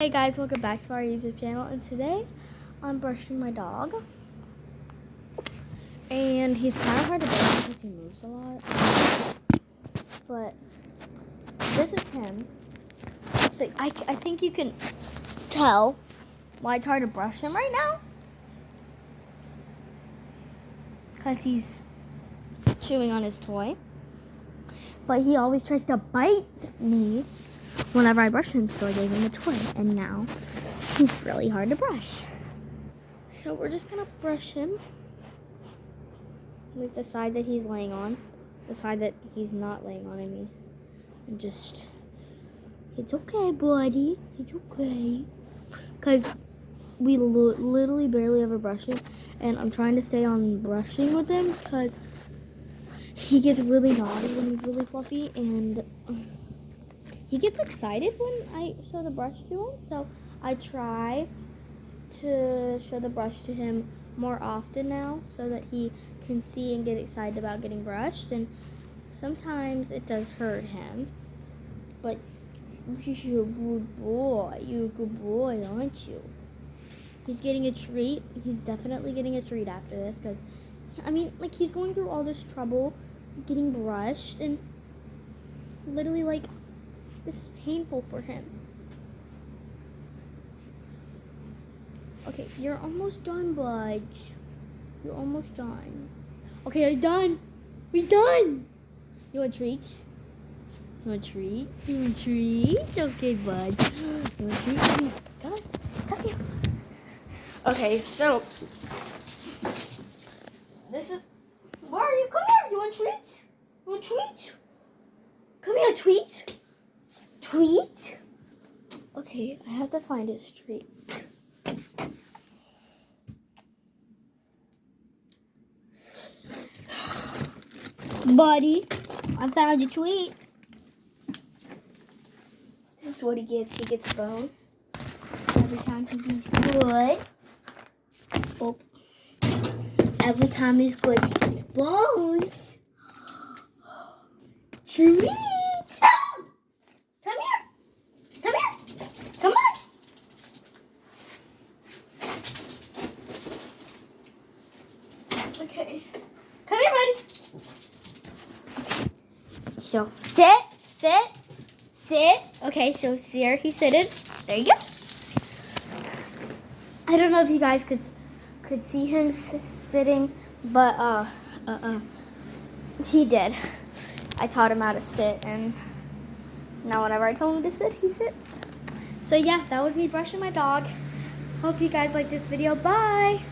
Hey guys, welcome back to our YouTube channel, and today I'm brushing my dog, and he's kind of hard to brush because he moves a lot, but this is him. So I think you can tell why it's hard to brush him right now, because he's chewing on his toy, but he always tries to bite me whenever I brush him, so I gave him a toy, and now he's really hard to brush. So we're just gonna brush him with the side that he's laying on, the side that he's not laying on, and just, it's okay, buddy, it's okay, because we literally barely ever brush him, and I'm trying to stay on brushing with him because he gets really naughty when he's really fluffy, and he gets excited when I show the brush to him, so I try to show the brush to him more often now so that he can see and get excited about getting brushed. And sometimes it does hurt him, but you're a good boy, aren't you? He's getting a treat. He's definitely getting a treat after this because, he's going through all this trouble getting brushed, and literally, this is painful for him. Okay, you're almost done, bud. You're almost done. Okay, I'm done. We're done. You want treats? You want a treat? You want a treat? Okay, bud. You want a treat? Come on. Come here. Okay, so this is. Where are you? Come here. You want treats? You want treats? Come here, treat. Treat? Okay, I have to find his treat. Buddy, I found your treat. This is what he gets. He gets a bone. Every time he's good. Oh. Every time he's good, he gets bones. Treat. Come here. Come here. Come on. Okay. Come here, buddy. So, sit. Okay, so there he sitted. There you go. I don't know if you guys could see him sitting, but he did. I taught him how to sit, and now whenever I tell him to sit, he sits. So yeah, that was me brushing my dog. Hope you guys liked this video. Bye.